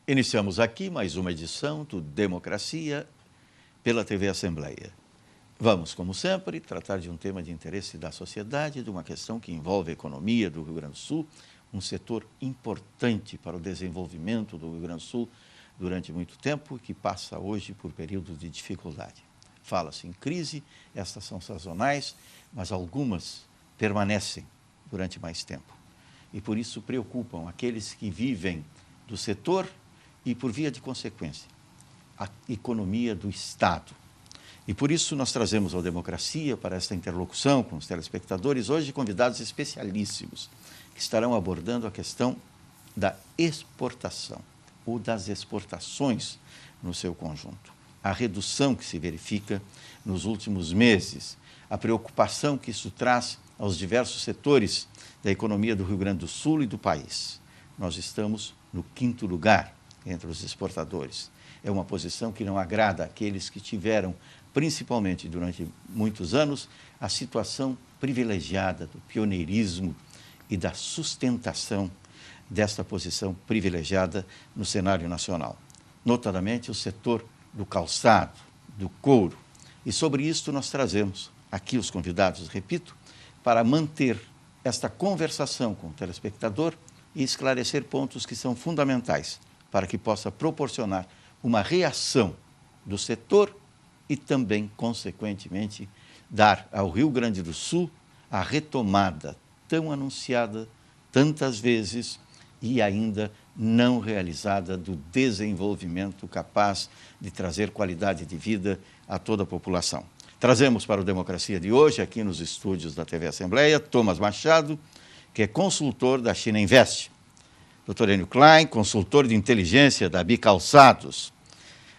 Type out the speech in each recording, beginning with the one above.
Iniciamos aqui mais uma edição do Democracia pela TV Assembleia. Vamos, como sempre, tratar de um tema de interesse da sociedade, de uma questão que envolve a economia do Rio Grande do Sul, um setor importante para o desenvolvimento do Rio Grande do Sul durante muito tempo e que passa hoje por períodos de dificuldade. Fala-se em crise, estas são sazonais, mas algumas permanecem durante mais tempo. E por isso preocupam aqueles que vivem do setor e, por via de consequência, a economia do Estado. E por isso nós trazemos ao Democracia, para esta interlocução com os telespectadores, hoje convidados especialíssimos, que estarão abordando a questão da exportação, ou das exportações no seu conjunto. A redução que se verifica nos últimos meses, a preocupação que isso traz aos diversos setores da economia do Rio Grande do Sul e do país. Nós estamos no 5º lugar entre os exportadores. É uma posição que não agrada àqueles que tiveram, principalmente durante muitos anos, a situação privilegiada do pioneirismo e da sustentação desta posição privilegiada no cenário nacional. Notadamente o setor do calçado, do couro. E sobre isto nós trazemos aqui os convidados, repito, para manter esta conversação com o telespectador e esclarecer pontos que são fundamentais para que possa proporcionar uma reação do setor e também, consequentemente, dar ao Rio Grande do Sul a retomada tão anunciada tantas vezes e ainda não realizada do desenvolvimento capaz de trazer qualidade de vida a toda a população. Trazemos para o Democracia de hoje, aqui nos estúdios da TV Assembleia, Thomas Machado, que é consultor da China Invest. Dr. Enio Klein, consultor de inteligência da Bicalçados.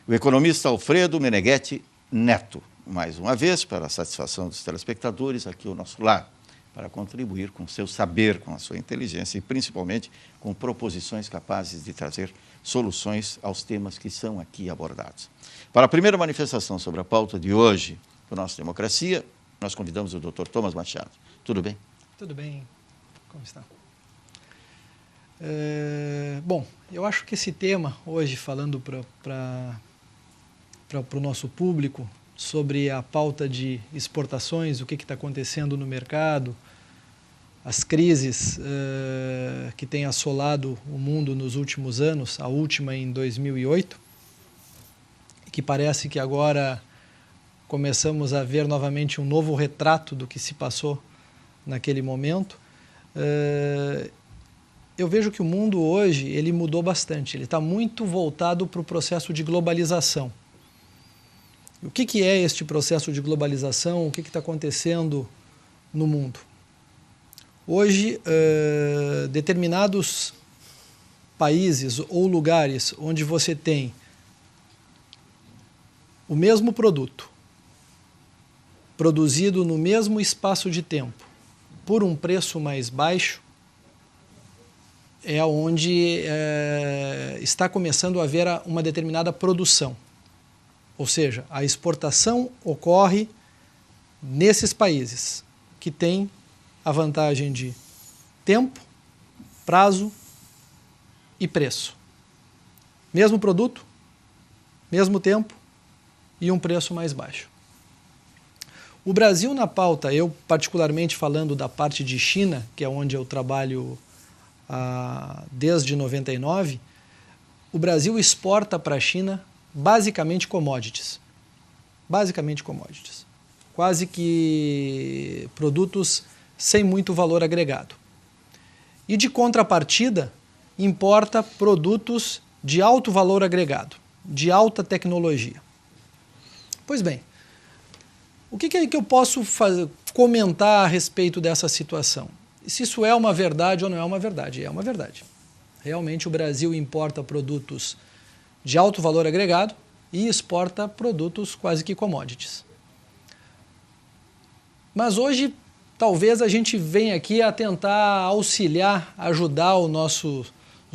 O economista Alfredo Meneghetti Neto, mais uma vez, para a satisfação dos telespectadores, aqui ao nosso lado, para contribuir com o seu saber, com a sua inteligência e, principalmente, com proposições capazes de trazer soluções aos temas que são aqui abordados. Para a primeira manifestação sobre a pauta de hoje do nosso Democracia, nós convidamos o Dr. Thomas Machado. Tudo bem? Tudo bem. Como está? Bom, eu acho que esse tema, hoje, falando para o nosso público, sobre a pauta de exportações, o que está acontecendo no mercado, as crises que têm assolado o mundo nos últimos anos, a última em 2008, que parece que agora começamos a ver novamente um novo retrato do que se passou naquele momento. Eu vejo que o mundo hoje ele mudou bastante, ele está muito voltado para o processo de globalização. O que é este processo de globalização? O que está acontecendo no mundo? Hoje, determinados países ou lugares onde você tem o mesmo produto, produzido no mesmo espaço de tempo, por um preço mais baixo, é onde está começando a haver uma determinada produção. Ou seja, a exportação ocorre nesses países que têm a vantagem de tempo, prazo e preço. Mesmo produto, mesmo tempo e um preço mais baixo. O Brasil na pauta, eu particularmente falando da parte de China, que é onde eu trabalho desde 99, o Brasil exporta para a China basicamente commodities. Basicamente commodities. Quase que produtos sem muito valor agregado. E de contrapartida, importa produtos de alto valor agregado, de alta tecnologia. Pois bem, o que eu posso comentar a respeito dessa situação? Se isso é uma verdade ou não é uma verdade? É uma verdade. Realmente o Brasil importa produtos de alto valor agregado e exporta produtos quase que commodities. Mas hoje, talvez a gente venha aqui a tentar auxiliar, ajudar os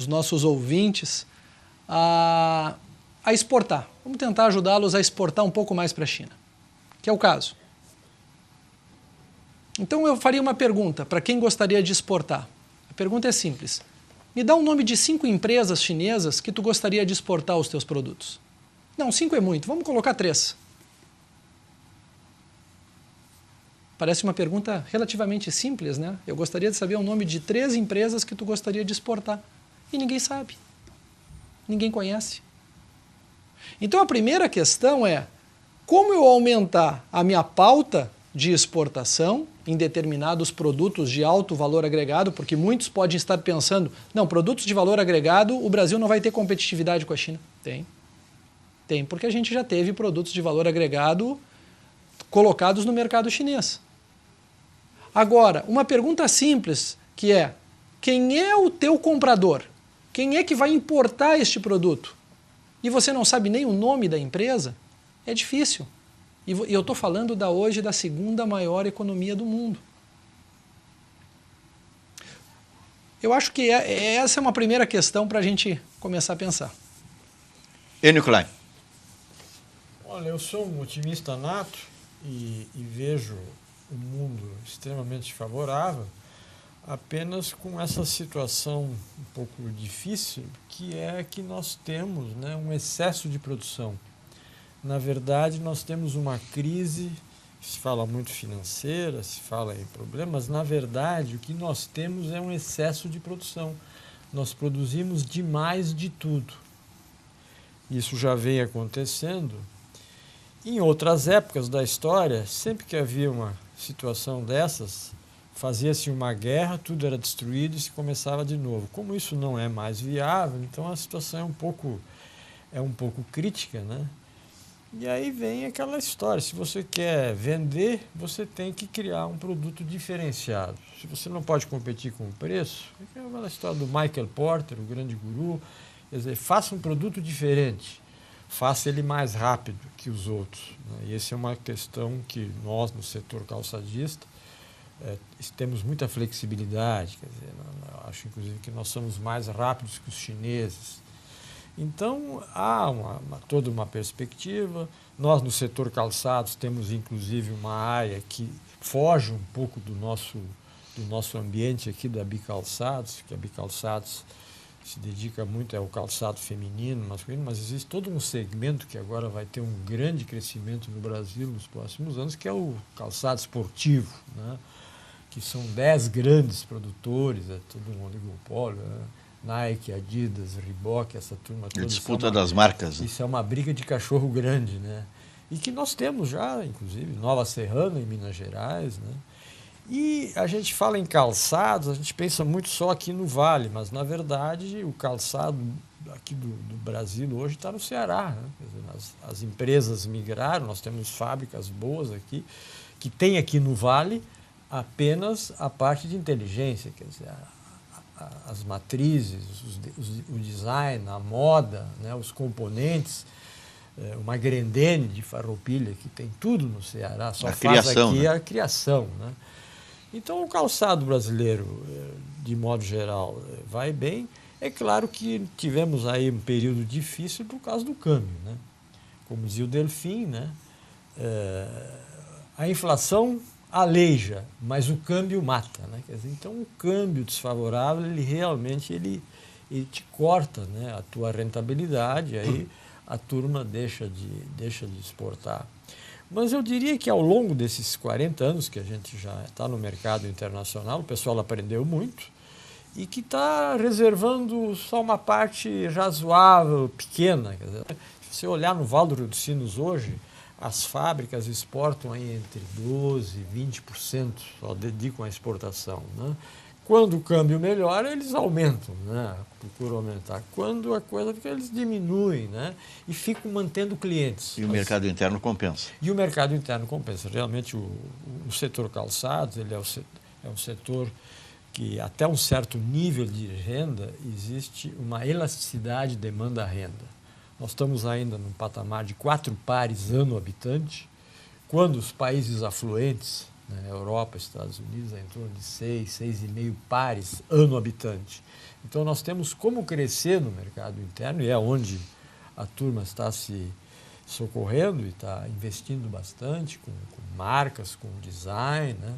nossos ouvintes a exportar. Vamos tentar ajudá-los a exportar um pouco mais para a China, que é o caso. Então eu faria uma pergunta para quem gostaria de exportar. A pergunta é simples. Me dá um nome de 5 empresas chinesas que tu gostaria de exportar os teus produtos. Não, 5 é muito, vamos colocar 3. Parece uma pergunta relativamente simples, né? Eu gostaria de saber o nome de 3 empresas que tu gostaria de exportar. E ninguém sabe. Ninguém conhece. Então a primeira questão é, como eu aumentar a minha pauta de exportação em determinados produtos de alto valor agregado, porque muitos podem estar pensando, não, produtos de valor agregado, o Brasil não vai ter competitividade com a China. Tem. Tem, porque a gente já teve produtos de valor agregado colocados no mercado chinês. Agora, uma pergunta simples, que é, quem é o teu comprador? Quem é que vai importar este produto? E você não sabe nem o nome da empresa? É difícil. E eu estou falando hoje da 2ª maior economia do mundo. Eu acho que essa é uma primeira questão para a gente começar a pensar. Enio Klein. Olha, eu sou um otimista nato e vejo o mundo extremamente favorável, apenas com essa situação um pouco difícil, que é que nós temos, né, um excesso de produção. Na verdade, nós temos uma crise, se fala muito financeira, se fala em problemas, na verdade, o que nós temos é um excesso de produção. Nós produzimos demais de tudo. Isso já vem acontecendo. Em outras épocas da história, sempre que havia uma situação dessas, fazia-se uma guerra, tudo era destruído e se começava de novo. Como isso não é mais viável, então a situação é um pouco crítica, né? E aí vem aquela história, se você quer vender, você tem que criar um produto diferenciado. Se você não pode competir com o preço, é aquela história do Michael Porter, o grande guru, quer dizer, faça um produto diferente. Faça ele mais rápido que os outros, né? E essa é uma questão que nós, no setor calçadista, temos muita flexibilidade. Quer dizer, acho, inclusive, que nós somos mais rápidos que os chineses. Então, há toda uma perspectiva. Nós, no setor calçados, temos, inclusive, uma área que foge um pouco do nosso ambiente aqui da Bicalçados, que a Bicalçados se dedica muito ao calçado feminino, masculino, mas existe todo um segmento que agora vai ter um grande crescimento no Brasil nos próximos anos, que é o calçado esportivo, né? Que são 10 grandes produtores, é todo um oligopólio, né? Nike, Adidas, Reebok, essa turma toda. A disputa das marcas. Isso é uma briga de cachorro grande, né? E que nós temos já, inclusive, Nova Serrana, em Minas Gerais, né? E a gente fala em calçados, a gente pensa muito só aqui no Vale, mas, na verdade, o calçado aqui do Brasil hoje está no Ceará, né? Quer dizer, as empresas migraram, nós temos fábricas boas aqui, que tem aqui no Vale apenas a parte de inteligência, quer dizer, as matrizes, o design, a moda, né? Os componentes, uma Grendene de Farroupilha, que tem tudo no Ceará, só faz aqui, né? A criação, né? Então, o calçado brasileiro, de modo geral, vai bem. É claro que tivemos aí um período difícil por causa do câmbio, né? Como dizia o Delfim, né? A inflação aleija, mas o câmbio mata, né? Quer dizer, então, o câmbio desfavorável, ele realmente ele te corta, né, a tua rentabilidade, aí a turma deixa de exportar. Mas eu diria que ao longo desses 40 anos que a gente já está no mercado internacional, o pessoal aprendeu muito e que está reservando só uma parte razoável, pequena. Quer dizer, se você olhar no Vale do Rio dos Sinos hoje, as fábricas exportam aí entre 12% e 20%, só dedicam à exportação, né? Quando o câmbio melhora, eles aumentam, né? Procuram aumentar. Quando a coisa fica, eles diminuem, né? E ficam mantendo clientes. E o mercado interno compensa. E o mercado interno compensa. Realmente, o setor calçados, ele é um setor que, até um certo nível de renda, existe uma elasticidade demanda-renda. Nós estamos ainda num patamar de 4 pares ano habitante, quando os países afluentes, né, Europa, Estados Unidos, é em torno de 6,5 pares ano habitante. Então, nós temos como crescer no mercado interno, e é onde a turma está se socorrendo e está investindo bastante com marcas, com design, né?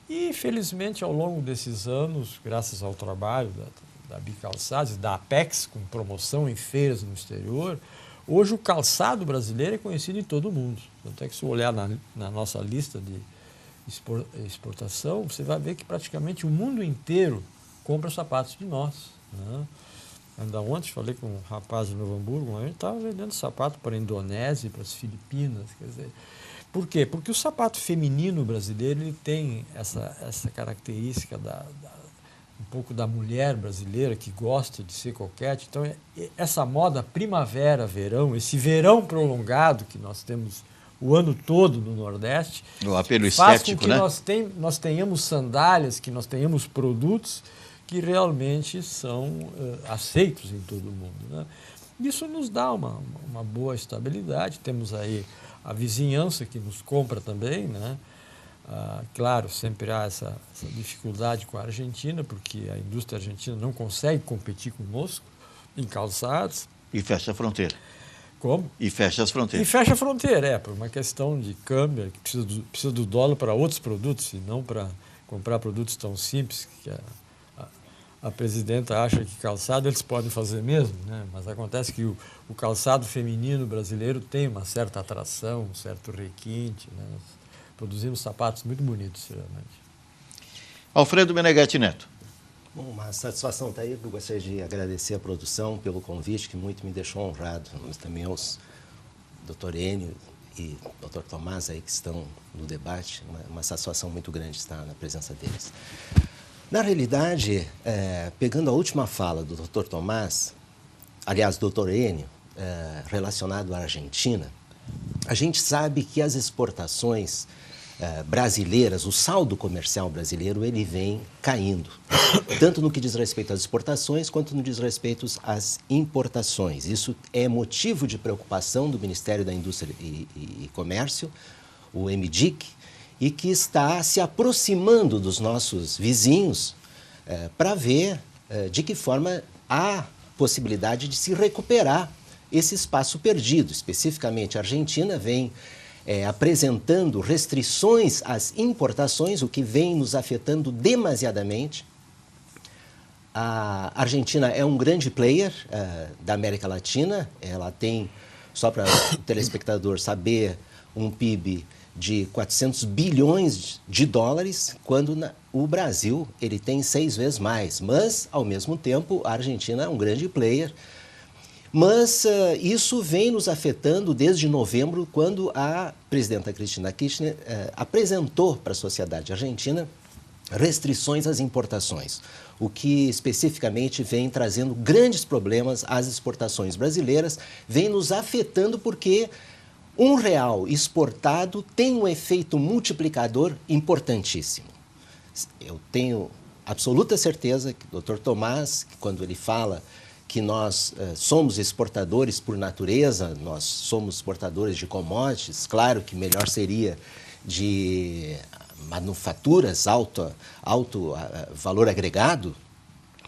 E, felizmente, ao longo desses anos, graças ao trabalho da Bicalçados, da Apex, com promoção em feiras no exterior, hoje o calçado brasileiro é conhecido em todo o mundo. Tanto é que se olhar na nossa lista de exportação, você vai ver que praticamente o mundo inteiro compra sapatos de nós, né? Ainda ontem falei com um rapaz de Novo Hamburgo, a gente estava vendendo sapato para a Indonésia e para as Filipinas. Quer dizer, por quê? Porque o sapato feminino brasileiro ele tem essa característica um pouco da mulher brasileira que gosta de ser coquete. Então, essa moda primavera-verão, esse verão prolongado que nós temos o ano todo no Nordeste, o apelo faz estético, com que né? nós tenhamos sandálias, que nós tenhamos produtos que realmente são aceitos em todo o mundo, né? Isso nos dá uma boa estabilidade. Temos aí a vizinhança que nos compra também, né? Claro, sempre há essa dificuldade com a Argentina, porque a indústria argentina não consegue competir conosco em calçados. E fecha a fronteira. Como? E fecha as fronteiras. E fecha a fronteira, por uma questão de câmbio, que precisa do dólar para outros produtos, e não para comprar produtos tão simples que a presidenta acha que calçado eles podem fazer mesmo, né? Mas acontece que o calçado feminino brasileiro tem uma certa atração, um certo requinte, né? Nós produzimos sapatos muito bonitos, realmente. Alfredo Meneghetti Neto. Bom, uma satisfação estar aí. Eu gostaria de agradecer a produção pelo convite, que muito me deixou honrado, mas também aos Dr. Enio e Dr. Tomás aí que estão no debate. Uma satisfação muito grande estar na presença deles. Na realidade, pegando a última fala do Dr. Tomás, aliás, do Dr. Enio, relacionado à Argentina, a gente sabe que as exportações brasileiras, o saldo comercial brasileiro, ele vem caindo, tanto no que diz respeito às exportações, quanto no que diz respeito às importações. Isso é motivo de preocupação do Ministério da Indústria e Comércio, o MDIC, e que está se aproximando dos nossos vizinhos para ver de que forma há possibilidade de se recuperar esse espaço perdido. Especificamente, a Argentina vem apresentando restrições às importações, o que vem nos afetando demasiadamente. A Argentina é um grande player da América Latina. Ela tem, só para o telespectador saber, um PIB de 400 bilhões de dólares, quando o Brasil ele tem 6 vezes mais. Mas, ao mesmo tempo, a Argentina é um grande player. Mas isso vem nos afetando desde novembro, quando a presidenta Cristina Kirchner apresentou para a sociedade argentina restrições às importações, o que especificamente vem trazendo grandes problemas às exportações brasileiras, vem nos afetando porque R$1 exportado tem um efeito multiplicador importantíssimo. Eu tenho absoluta certeza que o Dr. Tomás, quando ele fala que nós somos exportadores por natureza, nós somos exportadores de commodities, claro que melhor seria de manufaturas alto valor agregado.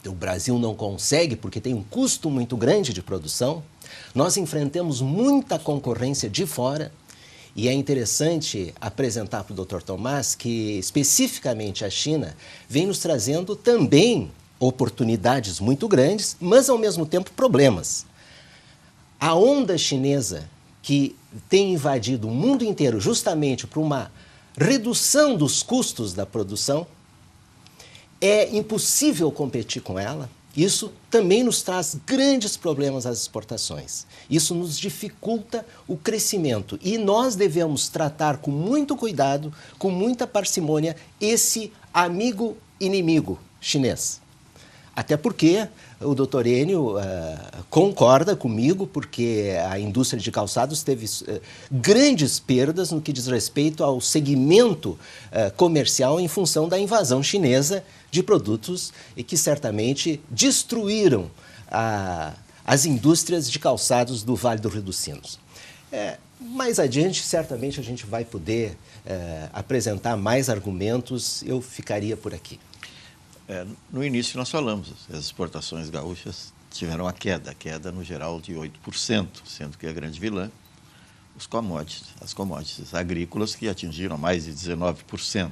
O Brasil não consegue porque tem um custo muito grande de produção. Nós enfrentamos muita concorrência de fora e é interessante apresentar para o Dr. Tomás que, especificamente, a China vem nos trazendo também oportunidades muito grandes, mas, ao mesmo tempo, problemas. A onda chinesa que tem invadido o mundo inteiro justamente por uma redução dos custos da produção, é impossível competir com ela. Isso também nos traz grandes problemas às exportações. Isso nos dificulta o crescimento. E nós devemos tratar com muito cuidado, com muita parcimônia, esse amigo-inimigo chinês. Até porque o Dr. Enio concorda comigo, porque a indústria de calçados teve grandes perdas no que diz respeito ao segmento comercial em função da invasão chinesa de produtos e que certamente destruíram as indústrias de calçados do Vale do Rio dos Sinos. Mais adiante, certamente, a gente vai poder apresentar mais argumentos. Eu ficaria por aqui. No início nós falamos, as exportações gaúchas tiveram a queda no geral de 8%, sendo que a grande vilã, as commodities agrícolas, que atingiram mais de 19%.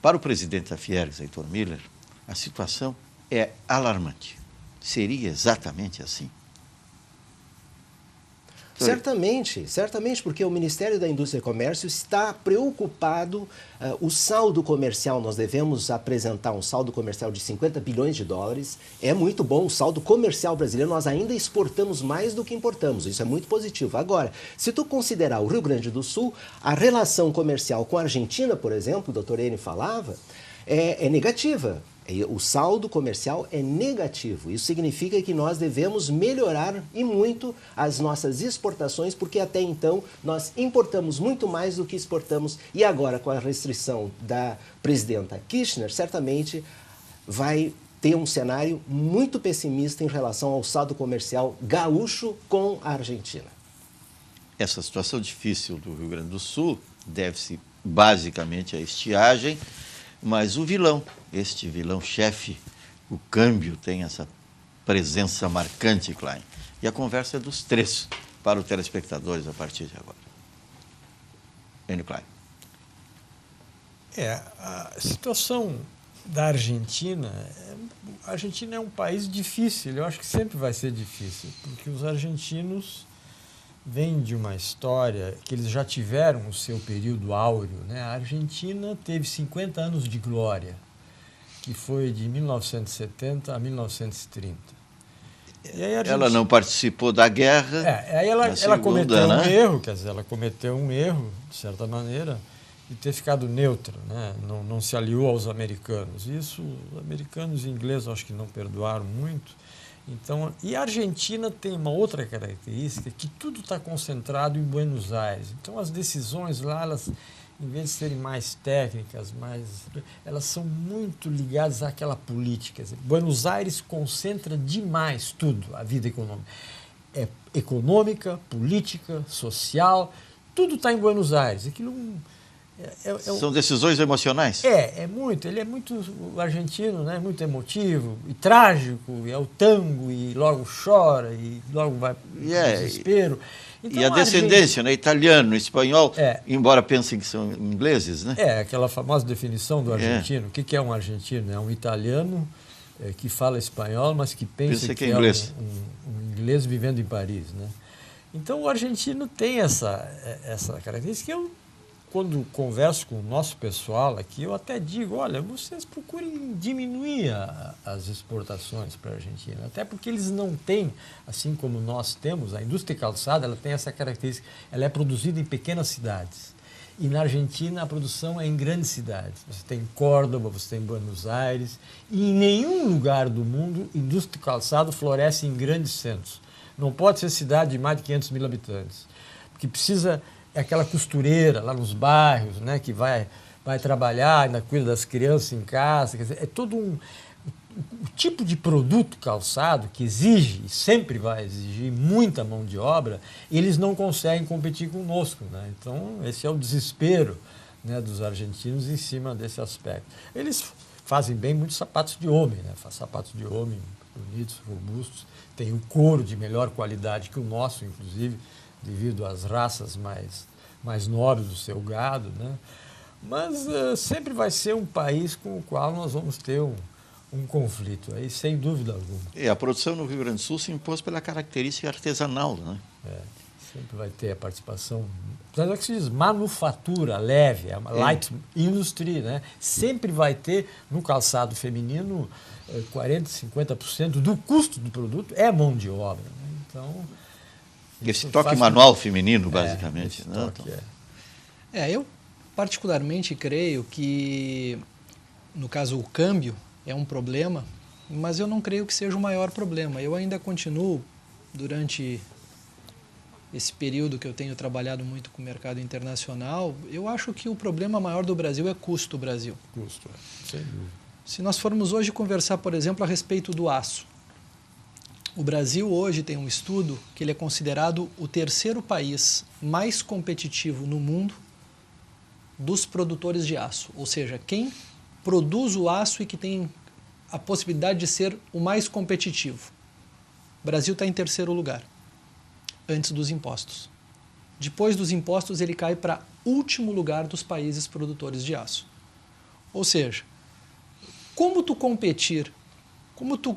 Para o presidente da Fiergs, Heitor Miller, a situação é alarmante. Seria exatamente assim? Certamente, porque o Ministério da Indústria e Comércio está preocupado. O saldo comercial, nós devemos apresentar um saldo comercial de 50 bilhões de dólares. É muito bom o saldo comercial brasileiro, nós ainda exportamos mais do que importamos, isso é muito positivo. Agora, se tu considerar o Rio Grande do Sul, a relação comercial com a Argentina, por exemplo, o doutor Enio falava, é negativa. O saldo comercial é negativo. Isso significa que nós devemos melhorar e muito as nossas exportações, porque até então nós importamos muito mais do que exportamos. E agora, com a restrição da presidenta Kirchner, certamente vai ter um cenário muito pessimista em relação ao saldo comercial gaúcho com a Argentina. Essa situação difícil do Rio Grande do Sul deve-se basicamente à estiagem, mas o vilão, este vilão-chefe, o câmbio, tem essa presença marcante, Klein. E a conversa é dos três para os telespectadores a partir de agora. Enio Klein. A situação da Argentina, a Argentina é um país difícil, eu acho que sempre vai ser difícil, porque os argentinos vêm de uma história que eles já tiveram o seu período áureo, né? A Argentina teve 50 anos de glória, que foi de 1970 a 1930. E aí Ela não participou da guerra. Aí ela cometeu um erro, quer dizer, ela cometeu um erro, de certa maneira, de ter ficado neutra, né? Não se aliou aos americanos. Isso, os americanos e ingleses acho que não perdoaram muito. Então, e a Argentina tem uma outra característica, que tudo está concentrado em Buenos Aires. Então, as decisões lá, elas, em vez de serem mais técnicas, elas são muito ligadas àquela política. Buenos Aires concentra demais tudo, a vida econômica. É econômica, política, social, tudo está em Buenos Aires. Aquilo são decisões emocionais? Ele é muito argentino, né? Muito emotivo e trágico, e é o tango, e logo chora, e logo vai para o desespero. Então, e a descendência, né? Italiano, espanhol, embora pensem que são ingleses, né? Aquela famosa definição do argentino. O que é um argentino? É um italiano que fala espanhol, mas que pensa que é inglês. Um inglês vivendo em Paris, né? Então, o argentino tem essa característica. Quando converso com o nosso pessoal aqui, eu até digo, olha, vocês procurem diminuir as exportações para a Argentina, até porque eles não têm, assim como nós temos, a indústria calçada, ela tem essa característica, ela é produzida em pequenas cidades. E na Argentina a produção é em grandes cidades. Você tem Córdoba, você tem Buenos Aires, e em nenhum lugar do mundo indústria calçado floresce em grandes centros. Não pode ser cidade de mais de 500 mil habitantes, porque precisa... É aquela costureira lá nos bairros, né, que vai trabalhar, ainda cuida das crianças em casa. Quer dizer, é todo o tipo de produto calçado que exige, e sempre vai exigir, muita mão de obra, eles não conseguem competir conosco, né? Então, esse é o desespero, né, dos argentinos em cima desse aspecto. Eles fazem bem muitos sapatos de homem, né? Fazem sapatos de homem bonitos, robustos, tem um couro de melhor qualidade que o nosso, inclusive, devido às raças mais nobres do seu gado, né? Mas sempre vai ser um país com o qual nós vamos ter um conflito, aí, sem dúvida alguma. E a produção no Rio Grande do Sul se impôs pela característica artesanal, né? Sempre vai ter a participação, apesar que se diz manufatura leve, light industry, né? Sempre vai ter no calçado feminino 40%, 50% do custo do produto é mão de obra, né? Então... Esse toque manual feminino, basicamente. Né? Eu particularmente creio que, no caso, o câmbio é um problema, mas eu não creio que seja o maior problema. Eu ainda continuo, durante esse período que eu tenho trabalhado muito com o mercado internacional, eu acho que o problema maior do Brasil é custo Brasil. Custo, sem dúvida. Se nós formos hoje conversar, por exemplo, a respeito do aço, o Brasil hoje tem um estudo que ele é considerado o terceiro país mais competitivo no mundo dos produtores de aço. Ou seja, quem produz o aço e que tem a possibilidade de ser o mais competitivo. O Brasil está em terceiro lugar, antes dos impostos. Depois dos impostos, ele cai para último lugar dos países produtores de aço. Ou seja, como tu competir como tu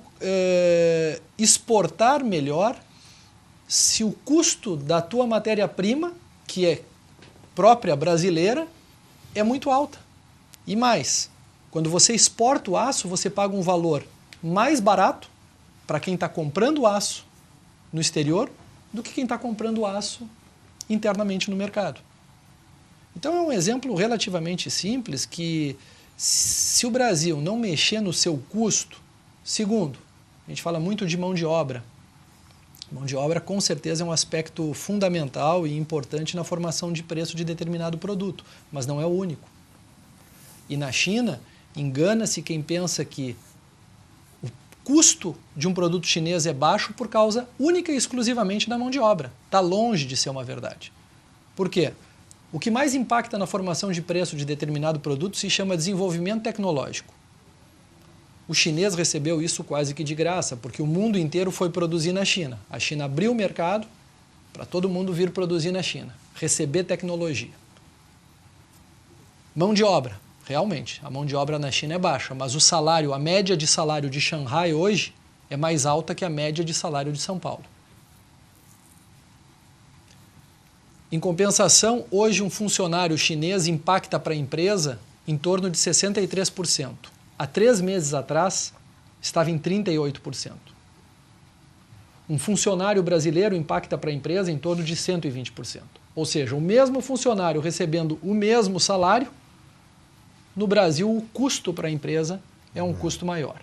exportar melhor se o custo da tua matéria-prima, que é própria brasileira, é muito alta. E mais, quando você exporta o aço, você paga um valor mais barato para quem está comprando aço no exterior do que quem está comprando aço internamente no mercado. Então é um exemplo relativamente simples que, se o Brasil não mexer no seu custo, segundo, a gente fala muito de mão de obra. Mão de obra, com certeza, é um aspecto fundamental e importante na formação de preço de determinado produto, mas não é o único. E na China, engana-se quem pensa que o custo de um produto chinês é baixo por causa única e exclusivamente da mão de obra. Está longe de ser uma verdade. Por quê? O que mais impacta na formação de preço de determinado produto se chama desenvolvimento tecnológico. O chinês recebeu isso quase que de graça, porque o mundo inteiro foi produzir na China. A China abriu o mercado para todo mundo vir produzir na China, receber tecnologia. Mão de obra, realmente, a mão de obra na China é baixa, mas o salário, a média de salário de Xangai hoje é mais alta que a média de salário de São Paulo. Em compensação, hoje um funcionário chinês impacta para a empresa em torno de 63%. Há 3 meses atrás, estava em 38%. Um funcionário brasileiro impacta para a empresa em torno de 120%. Ou seja, o mesmo funcionário recebendo o mesmo salário, no Brasil o custo para a empresa é um custo maior.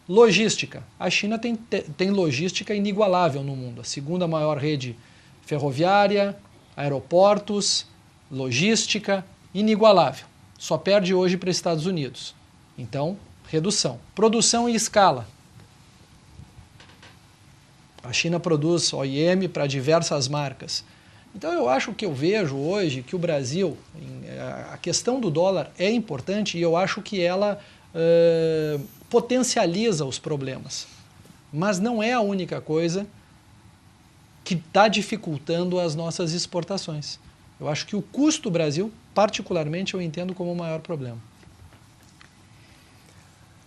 Logística. A China tem logística inigualável no mundo. A segunda maior rede ferroviária, aeroportos, logística inigualável. Só perde hoje para os Estados Unidos. Então, redução. Produção em escala. A China produz OEM para diversas marcas. Então, eu acho que eu vejo hoje que o Brasil, a questão do dólar é importante e eu acho que ela potencializa os problemas. Mas não é a única coisa que está dificultando as nossas exportações. Eu acho que o custo do Brasil, particularmente, eu entendo como o maior problema.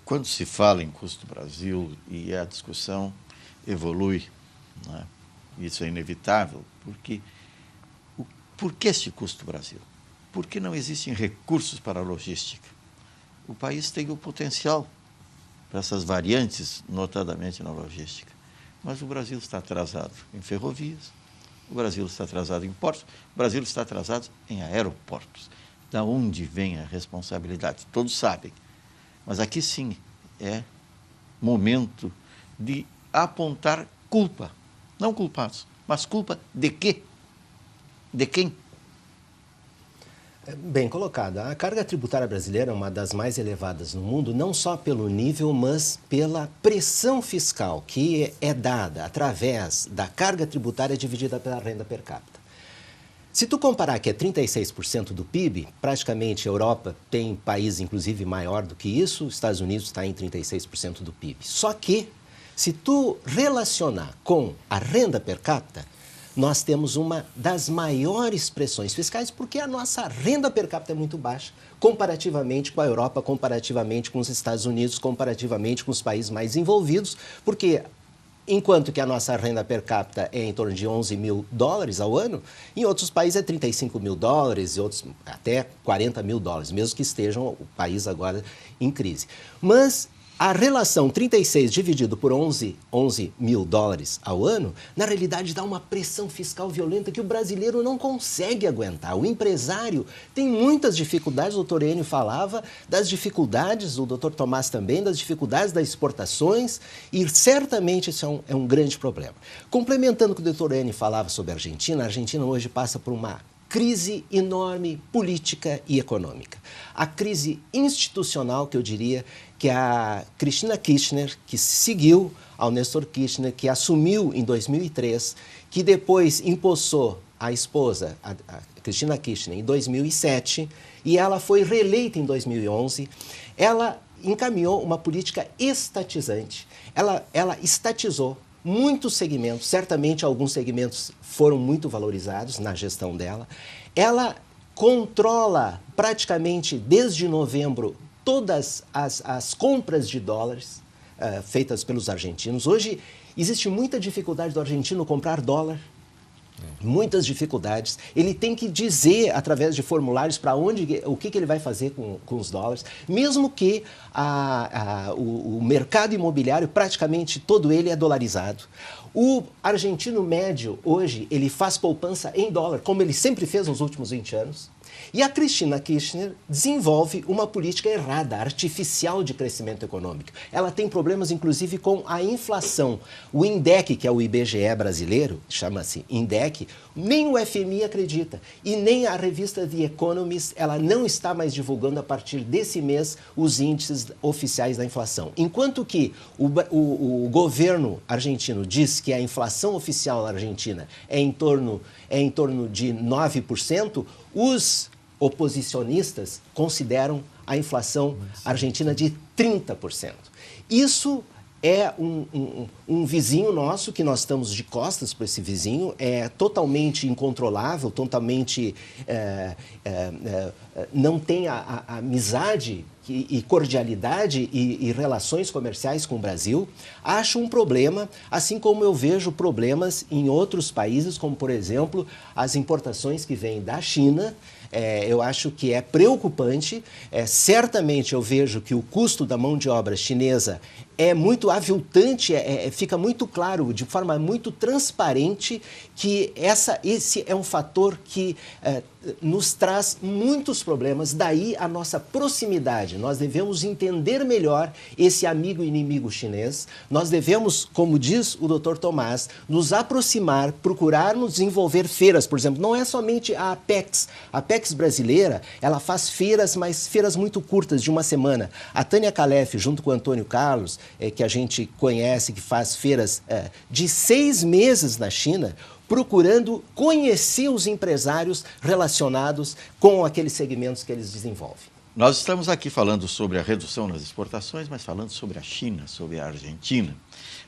Quando se fala em custo Brasil e a discussão evolui, né? Isso é inevitável, porque por que este custo Brasil? Porque não existem recursos para a logística. O país tem o potencial para essas variantes, notadamente na logística, mas o Brasil está atrasado em ferrovias, o Brasil está atrasado em portos, o Brasil está atrasado em aeroportos. Da onde vem a responsabilidade? Todos sabem. Mas aqui sim é momento de apontar culpa. Não culpados, mas culpa de quê? De quem? Bem colocado. A carga tributária brasileira é uma das mais elevadas no mundo, não só pelo nível, mas pela pressão fiscal que é dada através da carga tributária dividida pela renda per capita. Se tu comparar que é 36% do PIB, praticamente a Europa tem país inclusive maior do que isso, os Estados Unidos está em 36% do PIB. Só que, se tu relacionar com a renda per capita, nós temos uma das maiores pressões fiscais porque a nossa renda per capita é muito baixa, comparativamente com a Europa, comparativamente com os Estados Unidos, comparativamente com os países mais envolvidos, porque enquanto que a nossa renda per capita é em torno de 11 mil dólares ao ano, em outros países é 35 mil dólares, e outros até 40 mil dólares, mesmo que estejam o país agora em crise. Mas a relação 36 dividido por 11 mil dólares ao ano, na realidade dá uma pressão fiscal violenta que o brasileiro não consegue aguentar. O empresário tem muitas dificuldades, o doutor Enio falava das dificuldades, o doutor Tomás também, das dificuldades das exportações e certamente isso é um grande problema. Complementando o que o doutor Enio falava sobre a Argentina hoje passa por uma crise enorme política e econômica. A crise institucional, que eu diria, que a Cristina Kirchner, que seguiu ao Néstor Kirchner, que assumiu em 2003, que depois empossou a esposa, a Cristina Kirchner, em 2007, e ela foi reeleita em 2011, ela encaminhou uma política estatizante. Ela estatizou muitos segmentos, certamente alguns segmentos foram muito valorizados na gestão dela. Ela controla praticamente desde novembro todas as compras de dólares. feitas pelos argentinos. Hoje existe muita dificuldade do argentino comprar dólar. Muitas dificuldades. Ele tem que dizer, através de formulários, para onde, o que ele vai fazer com os dólares, mesmo que o mercado imobiliário, praticamente todo ele é dolarizado. O argentino médio, hoje, ele faz poupança em dólar, como ele sempre fez nos últimos 20 anos. E a Cristina Kirchner desenvolve uma política errada, artificial de crescimento econômico. Ela tem problemas, inclusive, com a inflação. O INDEC, que é o IBGE brasileiro, chama-se INDEC, nem o FMI acredita. E nem a revista The Economist, ela não está mais divulgando a partir desse mês os índices oficiais da inflação. Enquanto que o governo argentino diz que a inflação oficial na Argentina é em torno de 9%, os oposicionistas consideram a inflação argentina de 30%. Isso é um vizinho nosso, que nós estamos de costas para esse vizinho, é totalmente incontrolável, totalmente não tem a amizade e cordialidade e relações comerciais com o Brasil. Acho um problema, assim como eu vejo problemas em outros países, como, por exemplo, as importações que vêm da China. Eu acho que é preocupante. Certamente eu vejo que o custo da mão de obra chinesa é muito aviltante, fica muito claro, de forma muito transparente, que esse é um fator que nos traz muitos problemas, daí a nossa proximidade. Nós devemos entender melhor esse amigo e inimigo chinês, nós devemos, como diz o Dr. Tomás, nos aproximar, procurarmos desenvolver feiras, por exemplo, não é somente a Apex brasileira, ela faz feiras, mas feiras muito curtas, de uma semana. A Tânia Calef, junto com o Antônio Carlos, que a gente conhece, que faz feiras de 6 meses na China, procurando conhecer os empresários relacionados com aqueles segmentos que eles desenvolvem. Nós estamos aqui falando sobre a redução nas exportações, mas falando sobre a China, sobre a Argentina.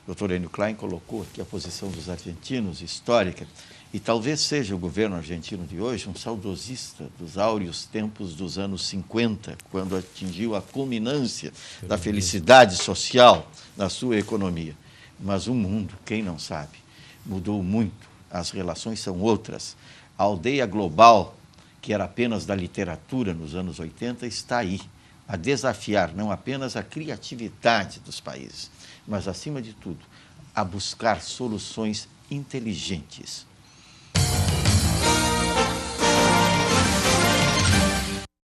O Dr. Enio Klein colocou aqui a posição dos argentinos histórica, e talvez seja o governo argentino de hoje um saudosista dos áureos tempos dos anos 50, quando atingiu a culminância da felicidade social na sua economia. Mas o mundo, quem não sabe, mudou muito. As relações são outras. A aldeia global, que era apenas da literatura nos anos 80, está aí, a desafiar não apenas a criatividade dos países, mas, acima de tudo, a buscar soluções inteligentes